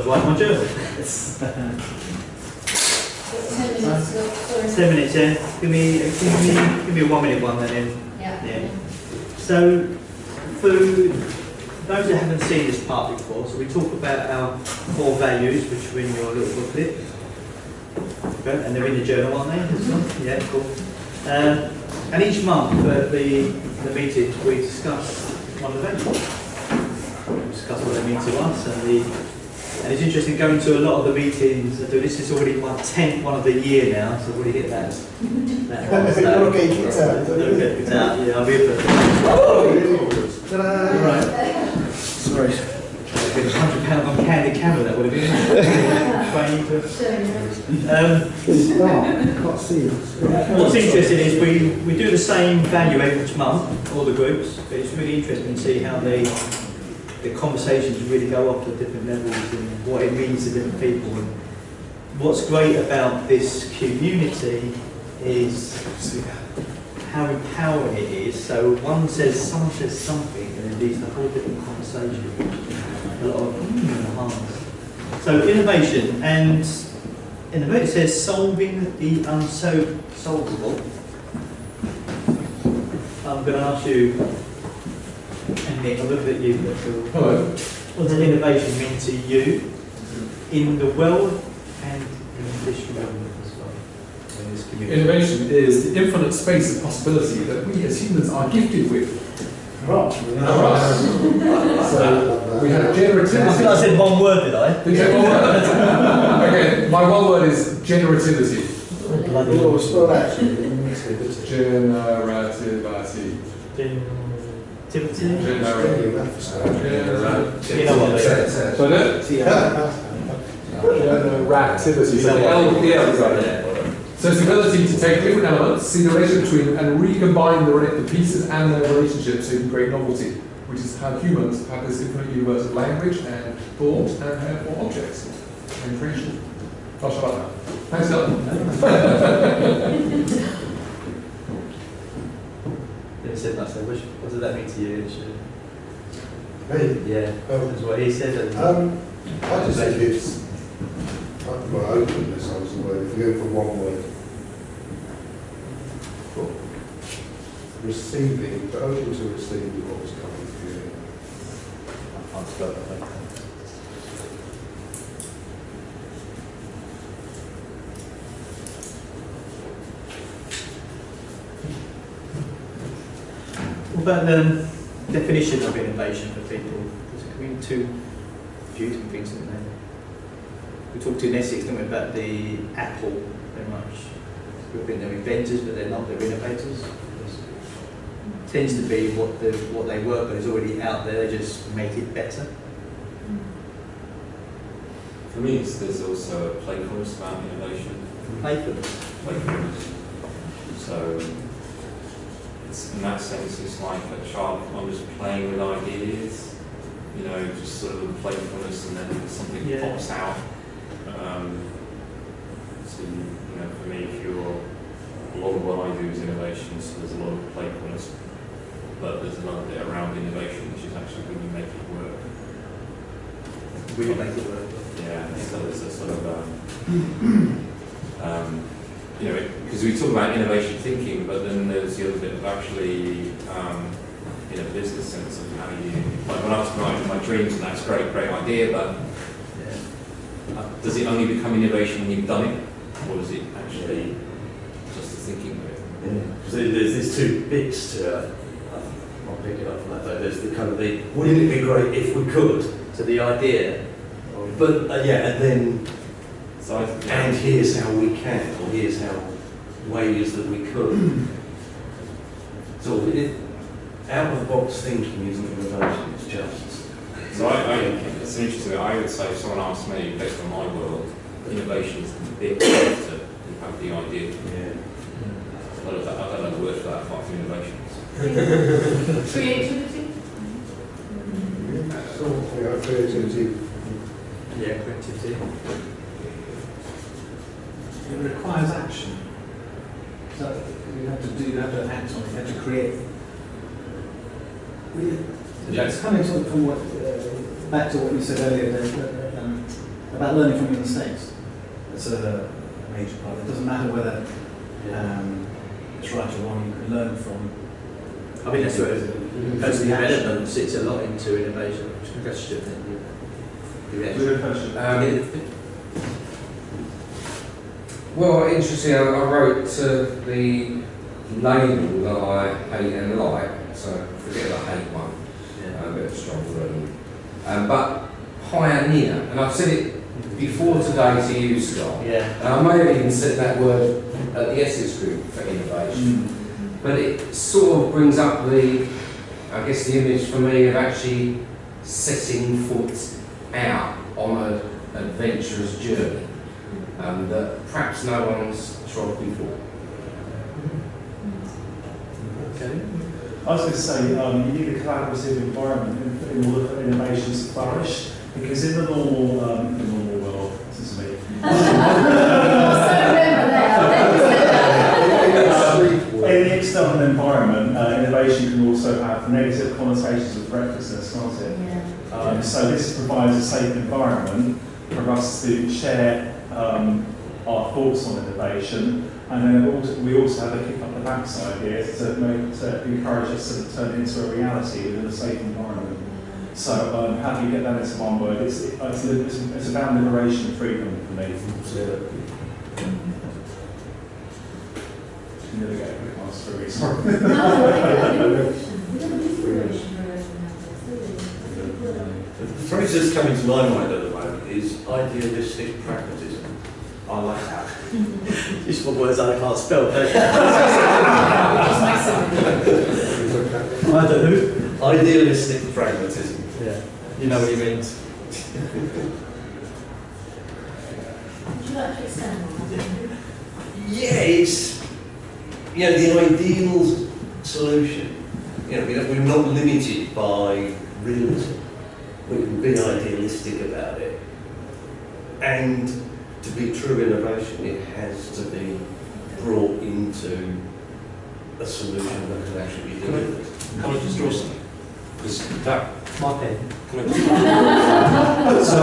was writing my journal. 10 minutes, sorry. 10 minutes, yeah. Give me a 1-minute one then. Yeah. So, for those that haven't seen this part before, so we talk about our core values, which are in your little booklet. Okay, and they're in the journal, aren't they? Yeah, cool. And each month at the meeting, we discuss one of the values. We discuss what they mean to us, and it's interesting going to a lot of the meetings. This is already my 10th one of the year now, so I've already hit that. Okay, it's out. It's out. Yeah, I'll be here for. Right. Sorry. £100 on Candy Camera, that would have been. It's dark, I can't see it. What's interesting is we do the same value each month, all the groups, but it's really interesting to see how the conversations really go off at different levels and what it means to different people. And what's great about this community is how empowering it is. So someone says something, and it leads to a whole different conversation. A lot of enhanced. So innovation, and in the book it says solving the unsolvable. I'm going to ask you, and Nick, I'll look at you. Hello. What does innovation mean to you in the world and in this world as well? In this community? Innovation is the infinite space of possibility that we as humans are gifted with. Right. So we have generativity. I think I said one word, did I? Okay, my one word is generativity. Well, spell that. Generativity. You know what they say. So that? Generativity. So it's the ability to take different elements, see the relationship between them, and recombine the pieces and their relationships so you can create novelty, which is how humans have this infinite universe of language and thought and therefore objects and creation. I'll shut up now. Thanks, Dylan. He said that, so what does that mean to you? Me? Yeah, that's what he said. I just think it's openness, I was the word. If you go for one word. Receiving, but open to receiving what was coming through you. I can't spell that. What about the definition of innovation for people? Because it can mean two different things, isn't it? We talked in Essex, didn't we, about the Apple very much. We think they're inventors, but they're not, they're innovators. It tends to be what they work on is already out there, they just make it better. For me, there's also a playfulness about innovation. Playfulness. So, in that sense, it's like a child just playing with ideas, just sort of playfulness, and then something pops out. So, for me, a lot of what I do is innovation, so there's a lot of playfulness, but there's another bit around innovation, which is actually when you make it work. When you make it work. Yeah, so there's a sort of, because we talk about innovation thinking, but then there's the other bit of actually, in a business sense of how you, like when I was writing my dreams, and that's great idea, but does it only become innovation when you've done it, or is it actually just the thinking of it? Yeah. So there's these two bits to it. I'll pick it up from that though. There's the kind of wouldn't it be great if we could? So the idea. But and then, and here's how we can, or here's how ways that we could. So out of the box thinking isn't innovation, it's just. So it's interesting. I would say if someone asked me, based on my world, innovation is the bit to have the idea. Yeah. I don't know the word for that apart from innovation. Creativity? Creativity. Yeah, creativity. It requires action. So you have to act on it, you have to create. It's coming sort of from back to what you said earlier, about learning from your mistakes. That's a major part. It doesn't matter whether it's right or wrong, you can learn from. I mean, that's where personal development sits a lot into innovation. Question. Good question. Well, interesting, I wrote the label that I hate and like, so forget the hate one, a bit of a strong word. But pioneer, and I've said it before today to you, Scott, and I may have even said that word at the Essex Group for innovation, but it sort of brings up the image for me of actually setting foot out on an adventurous journey that perhaps no one's trod before. Okay. I was going to say, you need a collaborative environment in order for innovations to flourish, because in the normal world, this is me. In the external environment, innovation can also have negative connotations with recklessness, can't it? So this provides a safe environment for us to share our thoughts on innovation, and then we also have a kick up the backside here to encourage us to turn it into a reality within a safe environment. So how do you get that into one word? It's about liberation and freedom for me. You never get a quick answer for me, sorry. The phrase that's coming to my mind at the moment is idealistic pragmatism. I like that. Just what words I can't spell. I don't know. Idealistic pragmatism. Yeah, you know what he means. Would you like to expand on that? Yeah, it's the ideal solution. We're not limited by realism. We can be idealistic about it. And to be true innovation, it has to be brought into a solution that can actually be delivered. Can I just draw something? Because that, My pen. can I just so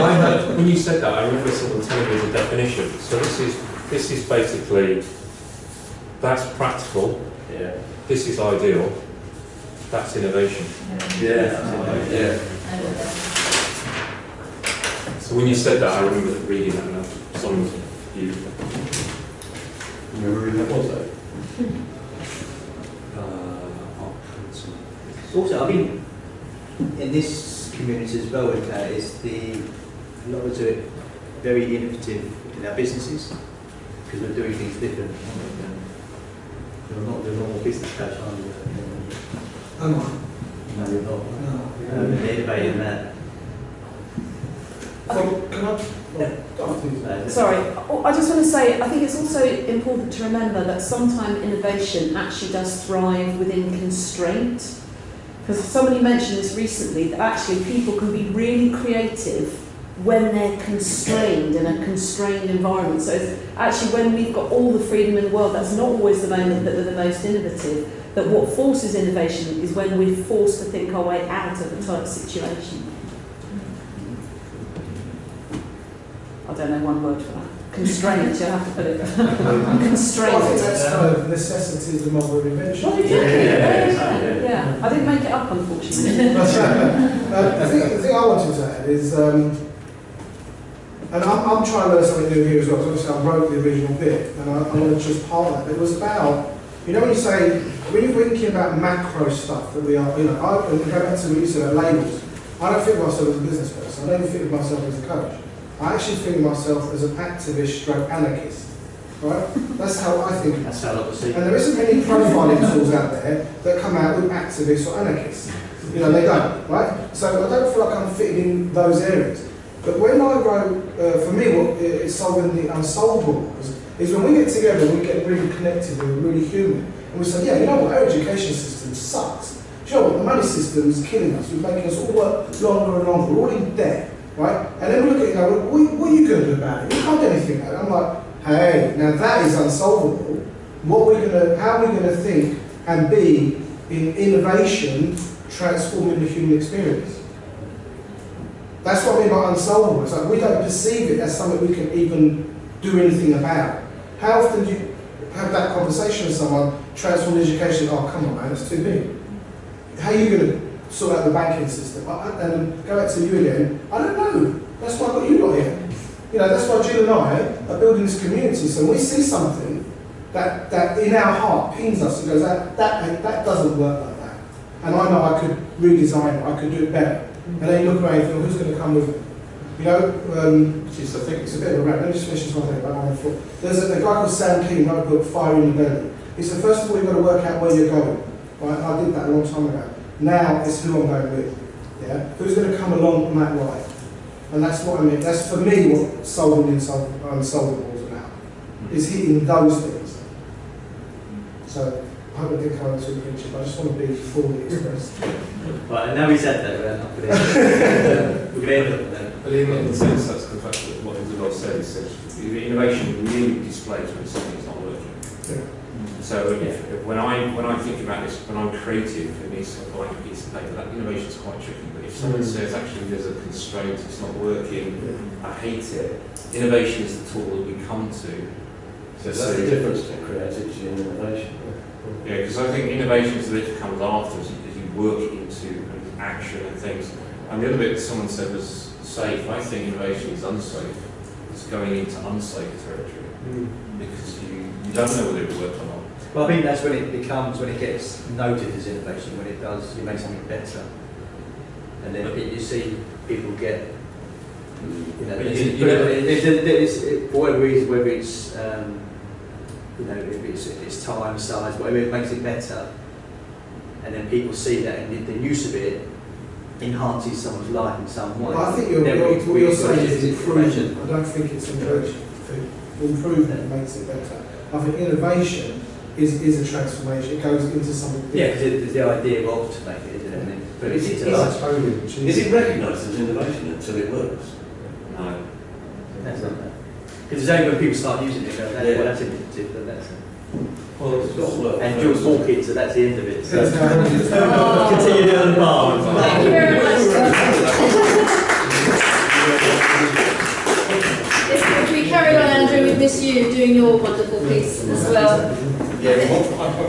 I heard, when you said that, I remember someone telling me the definition. So this is basically, that's practical, this is ideal, that's innovation. Yeah. So when you said that, I remember reading that in someone's view. Remember that was that? Also, I mean, in this community as well, is a lot of it very innovative in our businesses, because we're doing things different. You're not the normal business coach, are you? Am I? No, you're not. No. They're innovating that. So, can I? Sorry, I just want to say, I think it's also important to remember that sometimes innovation actually does thrive within constraint. Because somebody mentioned this recently, that actually people can be really creative when they're constrained in a constrained environment. So it's actually when we've got all the freedom in the world, that's not always the moment that we're the most innovative. That what forces innovation is when we're forced to think our way out of a tight situation. I don't know one word for that. Constraint, you'll have to put it. Constraint. I think that's kind of necessity is the mother of invention. Oh, yeah. I didn't make it up, unfortunately. The thing I wanted to add is, and I'm trying to learn something new here as well, because obviously I wrote the original bit, and I want to just part that. It was about, when you say, when you're thinking about macro stuff that we are, I go back to what you said about labels. I don't think of myself as a business person, I don't even think of myself as a coach. I actually think of myself as an activist stroke anarchist, right? That's how I think of That's myself. how I see. And there isn't many profiling tools out there that come out with activists or anarchists. They don't, right? So I don't feel like I'm fitting in those areas. But when I wrote, for me, what is solving the unsolvable is when we get together, we get really connected, we're really human. And we say, yeah, you know what, our education system sucks. Do you know what, the money system is killing us. We're making us all work longer and longer. We're all in debt. Right? And then we look at it and go, what are you going to do about it? You can't do anything about it. I'm like, hey, now that is unsolvable. How are we going to think and be in innovation transforming the human experience? That's what I mean by unsolvable. It's like we don't perceive it as something we can even do anything about. How often do you have that conversation with someone, transform education, oh come on man, it's too big. How are you going to sort out the banking system? And go back to you again, I don't know. That's why I've got you lot here. You know, that's why Jill and I are building this community. So when we see something that in our heart pings us and goes, that doesn't work like that. And I know I could redesign it, I could do it better. And then you look around and think, who's going to come with me? You know, I think it's a bit of a rant. Let me just finish this one thing about my thought. There's a guy called Sam King, wrote a book, Fire in the Belly. He said, first of all, you've got to work out where you're going. Right? I did that a long time ago. Now it's who I'm going with. Yeah? Who's going to come along on that ride? And that's what I mean. That's for me what solving unsolvable is about. Is hitting those things. So I hope I didn't come into a picture, but I just want to be fully expressed. Right, and now we said that, we're going to end up there. But in the sense, that's the fact that what Isabel said is innovation really displays when something's not working. Yeah. So if when I think about this, when I'm creative, it means sort of like a piece of paper. That innovation is quite tricky. But if someone says actually there's a constraint, it's not working, I hate it. Innovation is the tool that we come to. So that's the difference between creativity and innovation. Yeah, because I think innovation is the bit that comes after as you work into action and things. And the other bit that someone said was safe. I think innovation is unsafe. It's going into unsafe territory because you don't know whether it will work or not. Well, I think that's when it gets noted as innovation, when it does, you make something better. And then you see people get, you know, for whatever reason, whether it's, you know, if it's time, size, whatever, it makes it better. And then people see that and the use of it enhances someone's life in some way. Well, I think what you're saying is improvement. I don't think it's innovation. Improvement makes it better. I think innovation is a transformation. It goes into something different. Yeah, because it's the idea of to make it, isn't it? I mean, but Is it recognised as innovation until it works? No. That's not that. Because it's only when people start using it, go, well, that's innovative, but that's it. Well, it's got to work. And you're small kids, so that's the end of it. So. Oh. Continue down the bar. Thank you very much. If we carry on, Andrew, we miss you doing your wonderful piece as well. Yeah, I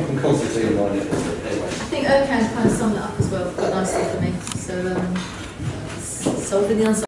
can constantly remind it. Anyway. I think Okan kind of summed it up as well, quite nicely for me. So, solving the unsolvable.